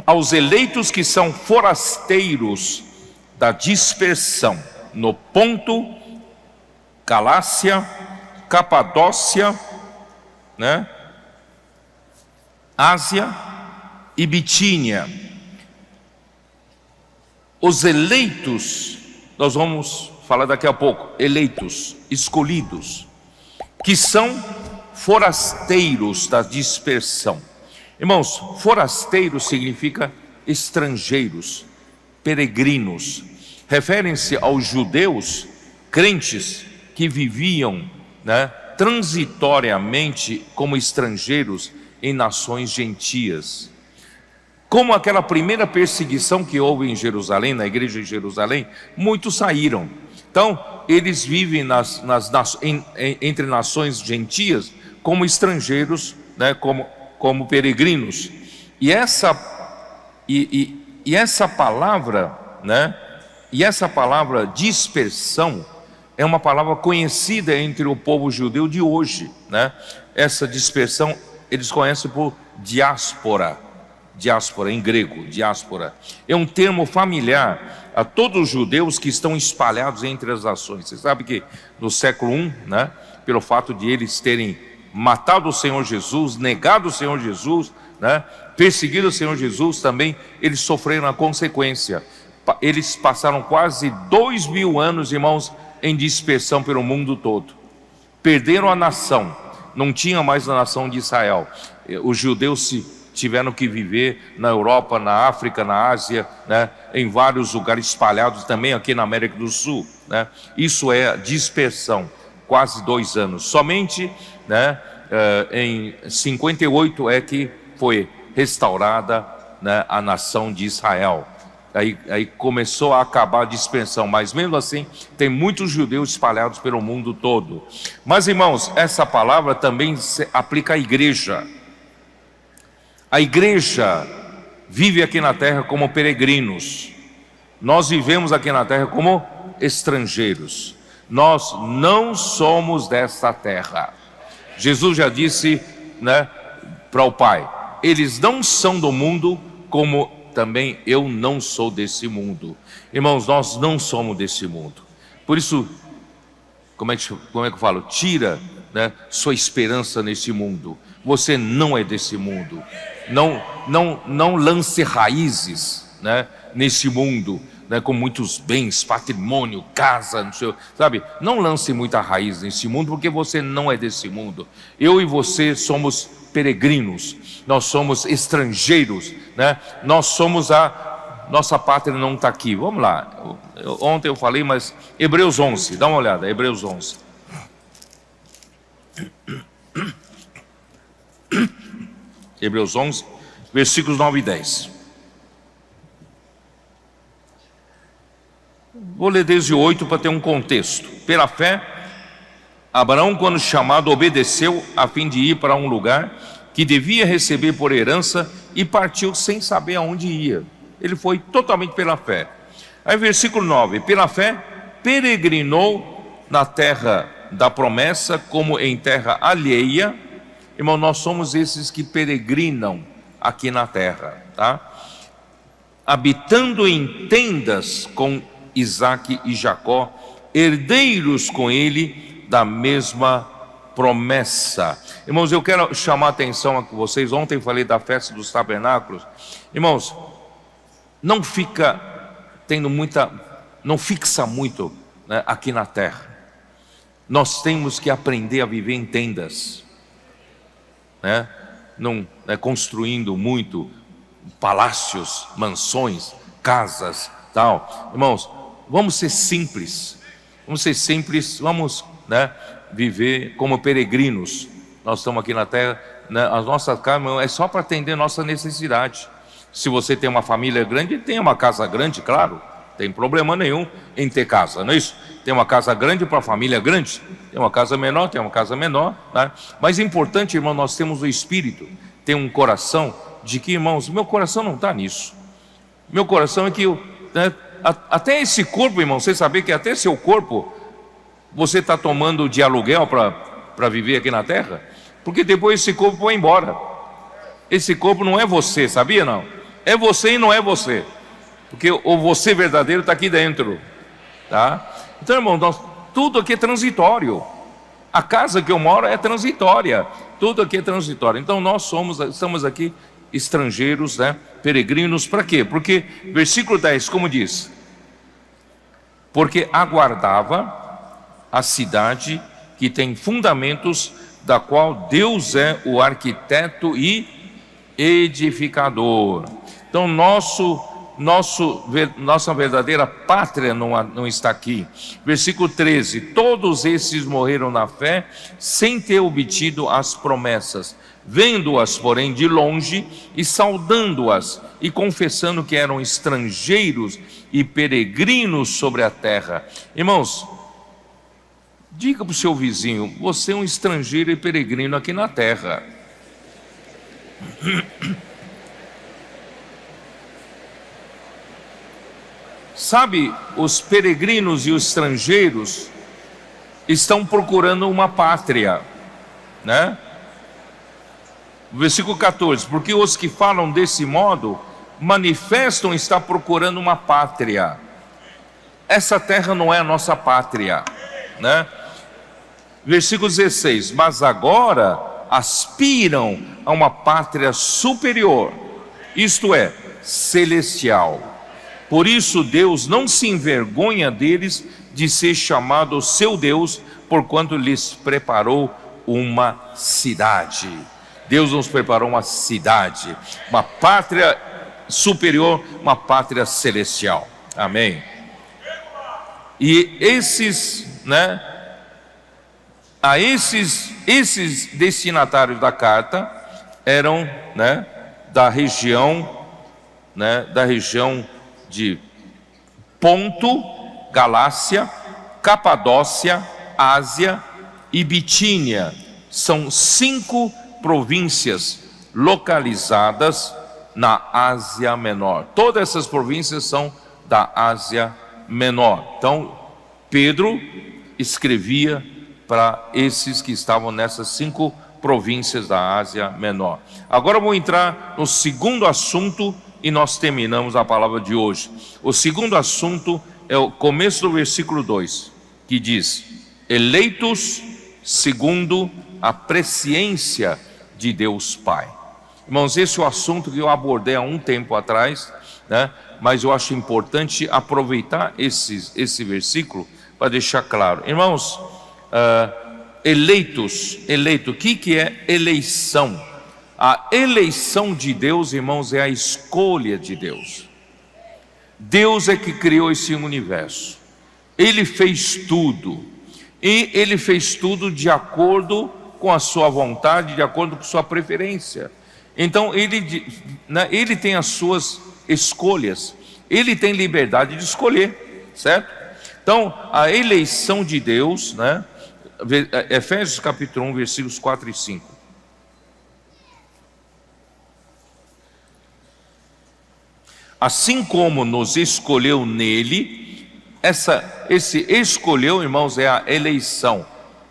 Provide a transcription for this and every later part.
aos eleitos que são forasteiros da dispersão, no Ponto, Galácia, Capadócia, Ásia e Bitínia. Os eleitos, nós vamos falar daqui a pouco, eleitos, escolhidos, que são forasteiros da dispersão. Irmãos, forasteiro significa estrangeiros, peregrinos. Referem-se aos judeus crentes que viviam, transitoriamente como estrangeiros em nações gentias. Como aquela primeira perseguição que houve em Jerusalém, na igreja de Jerusalém, muitos saíram. Então, eles vivem entre nações gentias como estrangeiros, como peregrinos. E essa palavra, e essa palavra dispersão é uma palavra conhecida entre o povo judeu de hoje, Essa dispersão eles conhecem por diáspora. Diáspora em grego, diáspora é um termo familiar a todos os judeus que estão espalhados entre as nações. Você sabe que no século I, pelo fato de eles terem matado o Senhor Jesus, negado o Senhor Jesus, perseguido o Senhor Jesus, também eles sofreram a consequência. Eles passaram quase 2000 anos, irmãos, em dispersão pelo mundo todo. Perderam a nação, não tinha mais a nação de Israel. Os judeus tiveram que viver na Europa, na África, na Ásia, em vários lugares espalhados, também aqui na América do Sul. Isso é a dispersão, quase 2 anos. Somente em 58 é que foi restaurada a nação de Israel. Aí começou a acabar a dispersão, mas mesmo assim tem muitos judeus espalhados pelo mundo todo. Mas, irmãos, essa palavra também se aplica à igreja. A igreja vive aqui na terra como peregrinos. Nós vivemos aqui na terra como estrangeiros. Nós não somos desta terra. Jesus já disse, para o Pai: eles não são do mundo, como também eu não sou desse mundo. Irmãos, nós não somos desse mundo. Por isso, como é que eu falo? Tira sua esperança nesse mundo. Você não é desse mundo. Não lance raízes nesse mundo, com muitos bens, patrimônio, casa, não sei, sabe? Não lance muita raiz nesse mundo, porque você não é desse mundo. Eu e você somos peregrinos, nós somos estrangeiros, nós somos nossa pátria não está aqui. Vamos lá, ontem eu falei, mas Hebreus 11, dá uma olhada, Hebreus 11. Hebreus 11, versículos 9 e 10. Vou ler desde 8 para ter um contexto. Pela fé, Abraão, quando chamado, obedeceu a fim de ir para um lugar que devia receber por herança e partiu sem saber aonde ia. Ele foi totalmente pela fé. Aí versículo 9: pela fé peregrinou na terra da promessa, como em terra alheia. Irmão, nós somos esses que peregrinam aqui na terra, habitando em tendas com Isaque e Jacó, herdeiros com ele da mesma promessa. Irmãos, eu quero chamar a atenção a vocês. Ontem falei da festa dos tabernáculos. Irmãos, não fixa muito aqui na terra. Nós temos que aprender a viver em tendas, não construindo muito palácios, mansões, casas, tal. Irmãos, vamos ser simples, vamos viver como peregrinos. Nós estamos aqui na terra, a nossa casa é só para atender nossa necessidade. Se você tem uma família grande, tem uma casa grande, claro, tem problema nenhum em ter casa, não é isso? Tem uma casa grande para a família grande, tem uma casa menor, Mas é importante, irmão, nós temos o Espírito, tem um coração de que, irmãos, meu coração não está nisso. Meu coração é que até esse corpo, irmão, você saber que até seu corpo você está tomando de aluguel para viver aqui na terra, porque depois esse corpo vai embora. Esse corpo não é você, sabia não? É você e não é você, porque o você verdadeiro está aqui dentro, tá? Então, irmão, tudo aqui é transitório. A casa que eu moro é transitória, tudo aqui é transitório. Então nós estamos aqui estrangeiros, né? Peregrinos, para quê? Porque, versículo 10, como diz: porque aguardava a cidade que tem fundamentos, da qual Deus é o arquiteto e edificador. Então nossa verdadeira pátria não está aqui. Versículo 13: todos esses morreram na fé, sem ter obtido as promessas, vendo-as, porém, de longe, e saudando-as, e confessando que eram estrangeiros e peregrinos sobre a terra. Irmãos, diga para o seu vizinho: você é um estrangeiro e peregrino aqui na terra. Sabe, os peregrinos e os estrangeiros estão procurando uma pátria, né? Versículo 14: porque os que falam desse modo manifestam estar procurando uma pátria. Essa terra não é a nossa pátria, né? Versículo 16: mas agora aspiram a uma pátria superior, isto é, celestial. Por isso Deus não se envergonha deles de ser chamado seu Deus, porquanto lhes preparou uma cidade. Deus nos preparou uma cidade, uma pátria superior, uma pátria celestial. Amém. E esses destinatários da carta eram, da região de Ponto, Galácia, Capadócia, Ásia e Bitínia. São 5 províncias localizadas na Ásia Menor. Todas essas províncias são da Ásia Menor. Então, Pedro escrevia para esses que estavam nessas 5 províncias da Ásia Menor. Agora vou entrar no segundo assunto e nós terminamos a palavra de hoje. O segundo assunto é o começo do versículo 2, que diz: eleitos segundo a presciência de Deus Pai. Irmãos, esse é o assunto que eu abordei há um tempo atrás, mas eu acho importante aproveitar esse versículo para deixar claro. Irmãos, eleitos, o que é eleição? A eleição de Deus, irmãos, é a escolha de Deus. Deus é que criou esse universo. Ele fez tudo. E Ele fez tudo de acordo com a sua vontade, de acordo com a sua preferência. Então, Ele tem as suas escolhas. Ele tem liberdade de escolher, certo? Então, a eleição de Deus, Efésios capítulo 1, versículos 4 e 5. Assim como nos escolheu nele, esse escolheu, irmãos, é a eleição.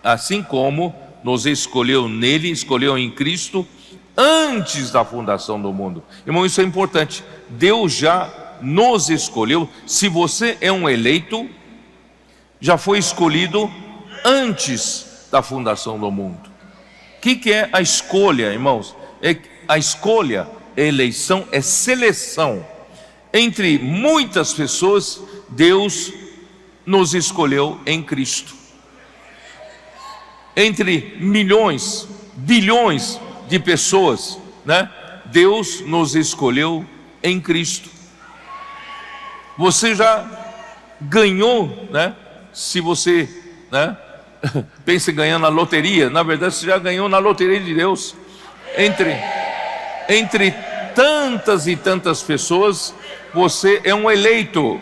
Assim como nos escolheu nele, escolheu em Cristo, antes da fundação do mundo. Irmão, isso é importante. Deus já nos escolheu. Se você é um eleito, já foi escolhido antes da fundação do mundo. O que é a escolha, irmãos? A escolha, eleição, é seleção. Entre muitas pessoas, Deus nos escolheu em Cristo. Entre milhões, bilhões de pessoas, Deus nos escolheu em Cristo. Você já ganhou, se você pensa em ganhar na loteria, na verdade você já ganhou na loteria de Deus. Entre tantas e tantas pessoas, você é um eleito,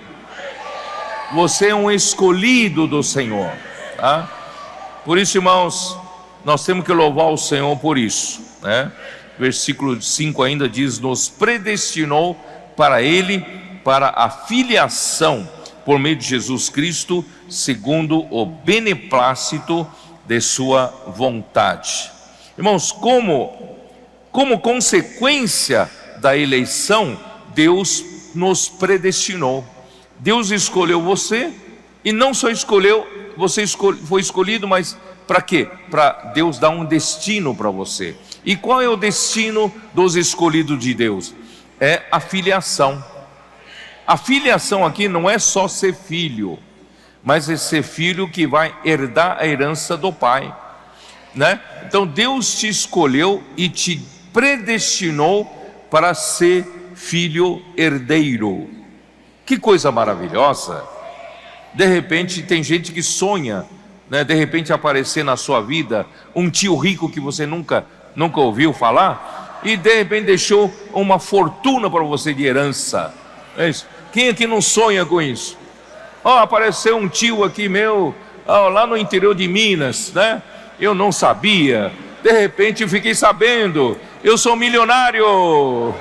você é um escolhido do Senhor, tá? Por isso, irmãos, nós temos que louvar o Senhor por isso, Versículo 5 ainda diz: nos predestinou para Ele, para a filiação por meio de Jesus Cristo, segundo o beneplácito de sua vontade. Irmãos, como consequência da eleição, Deus nos predestinou. Deus escolheu você, e não só escolheu, você foi escolhido, mas para quê? Para Deus dar um destino para você. E qual é o destino dos escolhidos de Deus? É a filiação. A filiação aqui não é só ser filho, mas é ser filho que vai herdar a herança do pai, né? Então Deus te escolheu e te predestinou para ser filho herdeiro. Que coisa maravilhosa! De repente tem gente que sonha, né? De repente aparecer na sua vida um tio rico que você nunca ouviu falar, e de repente deixou uma fortuna para você de herança. É isso. Quem aqui não sonha com isso? Apareceu um tio aqui meu, lá no interior de Minas, né? Eu não sabia, de repente eu fiquei sabendo, eu sou milionário.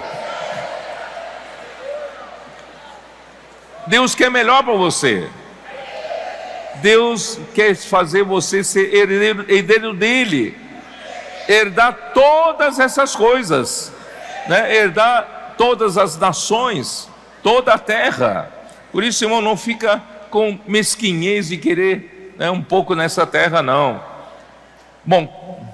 Deus quer melhor para você. Deus quer fazer você ser herdeiro dele, herdar todas essas coisas, né? Herdar todas as nações, toda a terra. Por isso, irmão, não fica com mesquinhez de querer, né, um pouco nessa terra, não. Bom,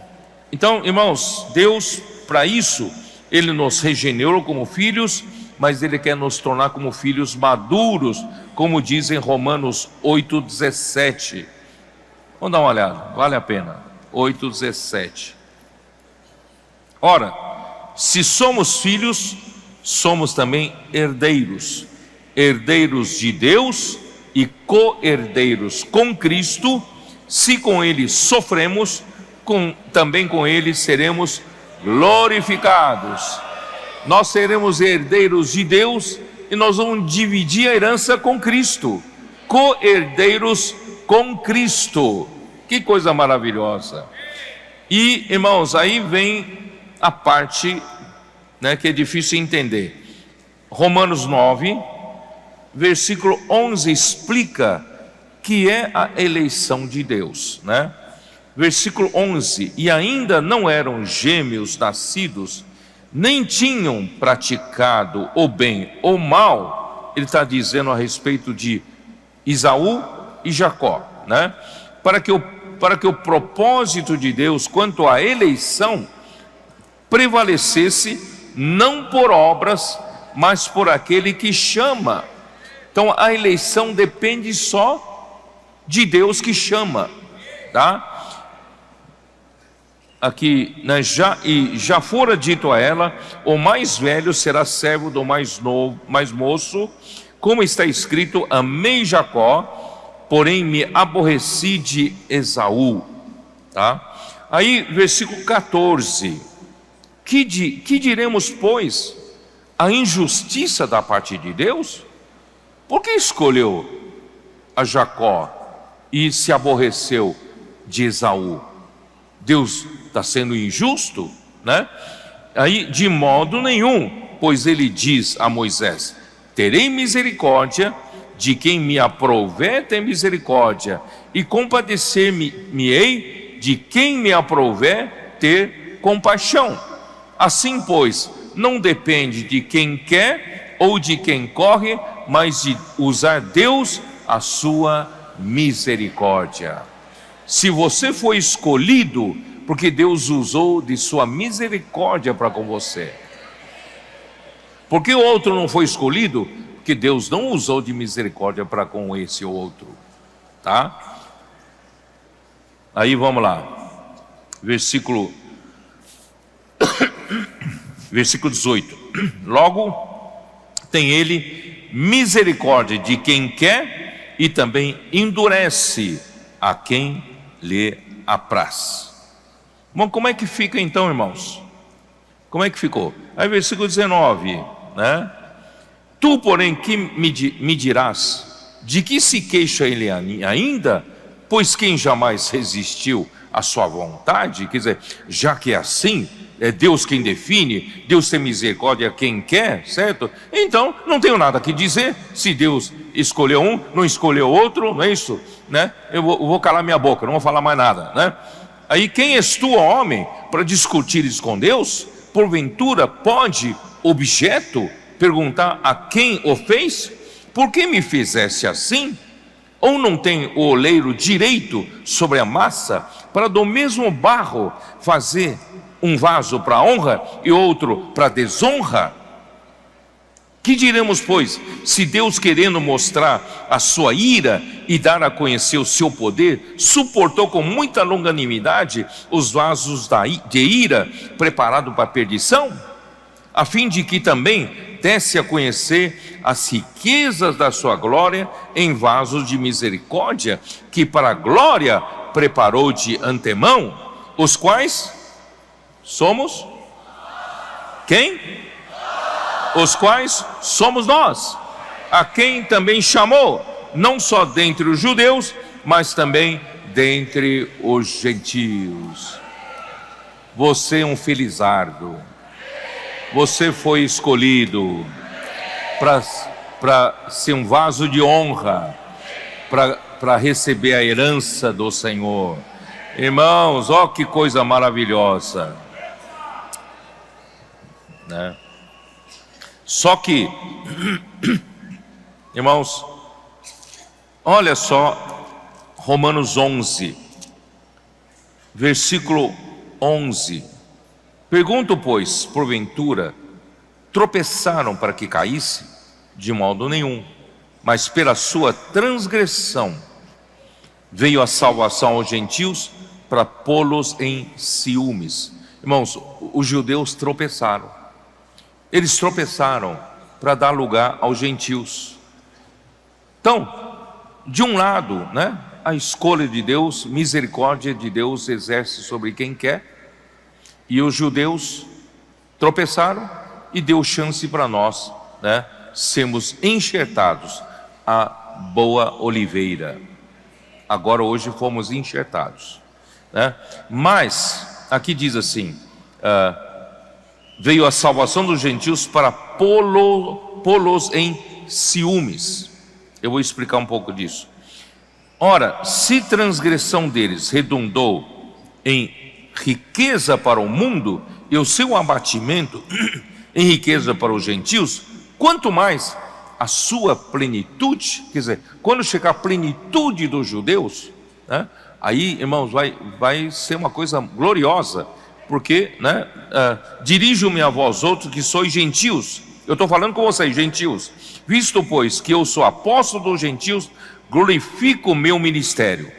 então, irmãos, Deus, para isso, Ele nos regenerou como filhos, mas Ele quer nos tornar como filhos maduros, como diz em Romanos 8,17. Vamos dar uma olhada, vale a pena. 8,17. Ora, se somos filhos, somos também herdeiros, herdeiros de Deus e co-herdeiros com Cristo. Se com Ele sofremos, também com Ele seremos glorificados. Nós seremos herdeiros de Deus e nós vamos dividir a herança com Cristo, co-herdeiros com Cristo. Que coisa maravilhosa! E, irmãos, aí vem a parte, né, que é difícil entender. Romanos 9, versículo 11 explica que é a eleição de Deus, né? Versículo 11: e ainda não eram gêmeos nascidos, nem tinham praticado o bem ou o mal. Ele está dizendo a respeito de Esaú e Jacó, né? Para que o propósito de Deus quanto à eleição prevalecesse, não por obras, mas por aquele que chama. Então a eleição depende só de Deus que chama, tá? Aqui, né, já fora dito a ela: o mais velho será servo do mais moço, como está escrito: amei Jacó, porém me aborreci de Esaú, tá? Aí, versículo 14: que diremos, pois? A injustiça da parte de Deus? Por que escolheu a Jacó e se aborreceu de Esaú? Deus está sendo injusto, né? Aí, de modo nenhum, pois ele diz a Moisés: terei misericórdia de quem me aprouver ter misericórdia, e compadecer-me-ei de quem me aprouver ter compaixão. Assim, pois, não depende de quem quer ou de quem corre, mas de usar Deus a sua misericórdia. Se você foi escolhido, porque Deus usou de sua misericórdia para com você. Porque o outro não foi escolhido? Porque Deus não usou de misericórdia para com esse outro, tá? Aí vamos lá, versículo 18: logo tem ele misericórdia de quem quer e também endurece a quem lhe apraz. Bom, como é que fica então, irmãos? Como é que ficou? Aí versículo 19, né? Tu, porém, que me dirás, de que se queixa ele ainda? Pois quem jamais resistiu à sua vontade? Quer dizer, já que é assim, é Deus quem define, Deus tem misericórdia a quem quer, certo? Então, não tenho nada que dizer. Se Deus escolheu um, não escolheu outro, não é isso, né? Eu vou calar minha boca, não vou falar mais nada, né? Aí, quem és tu, homem, para discutires com Deus? Porventura pode objeto perguntar a quem o fez? Por que me fizeste assim? Ou não tem o oleiro direito sobre a massa para do mesmo barro fazer um vaso para honra e outro para desonra? Que diremos, pois, se Deus, querendo mostrar a sua ira e dar a conhecer o seu poder, suportou com muita longanimidade os vasos de ira preparados para a perdição, a fim de que também desse a conhecer as riquezas da sua glória em vasos de misericórdia, que para a glória preparou de antemão, os quais somos quem? Os quais somos nós, a quem também chamou, não só dentre os judeus, mas também dentre os gentios. Você é um felizardo, você foi escolhido para ser um vaso de honra, para receber a herança do Senhor. Irmãos, ó que coisa maravilhosa, né? Só que, irmãos, olha só Romanos 11, versículo 11. Pergunto, pois, porventura, tropeçaram para que caísse? De modo nenhum, mas pela sua transgressão veio a salvação aos gentios para pô-los em ciúmes. Irmãos, os judeus tropeçaram. Eles tropeçaram para dar lugar aos gentios. Então, de um lado, né, a escolha de Deus, misericórdia de Deus exerce sobre quem quer, e os judeus tropeçaram e deu chance para nós, né, sermos enxertados a boa oliveira. Agora hoje fomos enxertados, né? Mas aqui diz assim: veio a salvação dos gentios para pô-los em ciúmes. Eu vou explicar um pouco disso. Ora, se transgressão deles redundou em riqueza para o mundo, e o seu abatimento em riqueza para os gentios, quanto mais a sua plenitude, quer dizer, quando chegar a plenitude dos judeus, né, aí, irmãos, vai ser uma coisa gloriosa. Porque, né, dirijo-me a vós outros que sois gentios. Eu estou falando com vocês, gentios. Visto, pois, que eu sou apóstolo dos gentios, glorifico o meu ministério.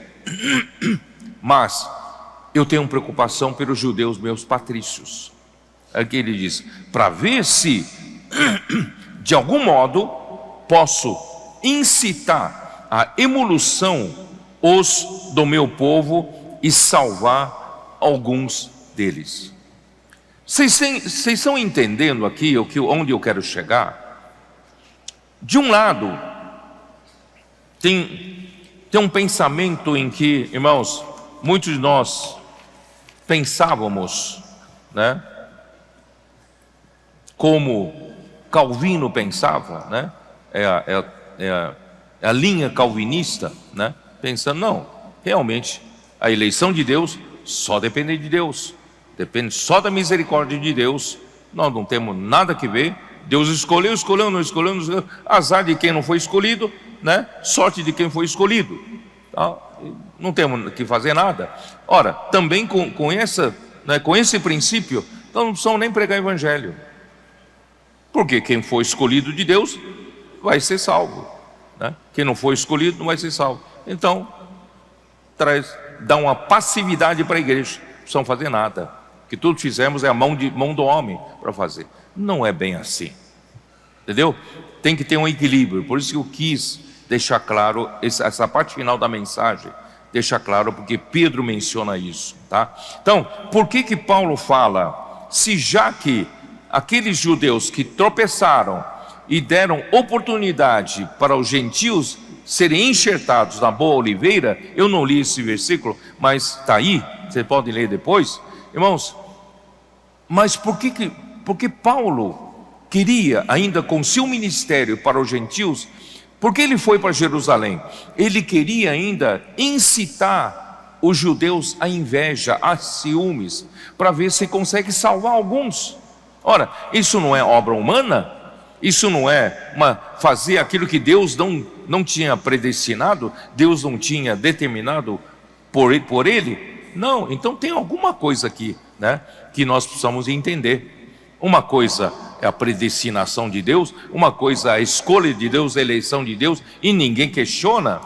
Mas eu tenho preocupação pelos judeus, meus patrícios. Aqui ele diz: para ver se de algum modo posso incitar a emulação os do meu povo e salvar alguns deles. Vocês estão entendendo aqui onde eu quero chegar? De um lado, tem um pensamento em que, irmãos, muitos de nós pensávamos, né, como Calvino pensava, né? É a linha calvinista, né? Pensando, não, realmente a eleição de Deus só depende de Deus. Depende só da misericórdia de Deus. Nós não temos nada que ver. Deus escolheu, não escolheu. Azar de quem não foi escolhido, né? Sorte de quem foi escolhido. Tá? Não temos que fazer nada. Ora, também com esse princípio, então não precisamos nem pregar evangelho. Porque quem foi escolhido de Deus vai ser salvo, né? Quem não foi escolhido não vai ser salvo. Então, dá uma passividade para a igreja. Não precisamos fazer nada. Que tudo fizemos é a mão do homem para fazer. Não é bem assim, entendeu? Tem que ter um equilíbrio. Por isso que eu quis deixar claro essa parte final da mensagem, deixar claro, porque Pedro menciona isso, tá? Então, por que Paulo fala, se já que aqueles judeus que tropeçaram e deram oportunidade para os gentios serem enxertados na boa oliveira, eu não li esse versículo, mas está aí, vocês podem ler depois, irmãos. Mas por que Paulo queria ainda com seu ministério para os gentios? Porque ele foi para Jerusalém? Ele queria ainda incitar os judeus à inveja, a ciúmes, para ver se consegue salvar alguns. Ora, isso não é obra humana? Isso não é fazer aquilo que Deus não tinha predestinado, Deus não tinha determinado por ele? Não, então tem alguma coisa aqui, né, que nós precisamos entender. Uma coisa é a predestinação de Deus, uma coisa é a escolha de Deus, a eleição de Deus, e ninguém questiona.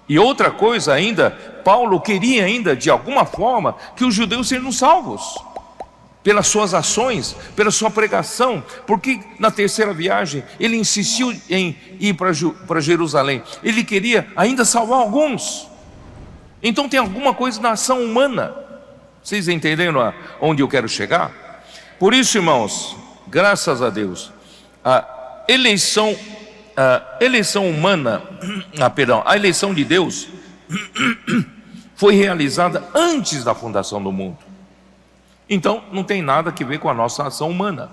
E outra coisa ainda, Paulo queria ainda, de alguma forma, que os judeus sejam salvos, pelas suas ações, pela sua pregação, porque na terceira viagem ele insistiu em ir para Jerusalém, ele queria ainda salvar alguns. Então tem alguma coisa na ação humana. Vocês entenderam onde eu quero chegar? Por isso, irmãos, graças a Deus, a eleição humana, a eleição de Deus foi realizada antes da fundação do mundo. Então não tem nada a ver com a nossa ação humana.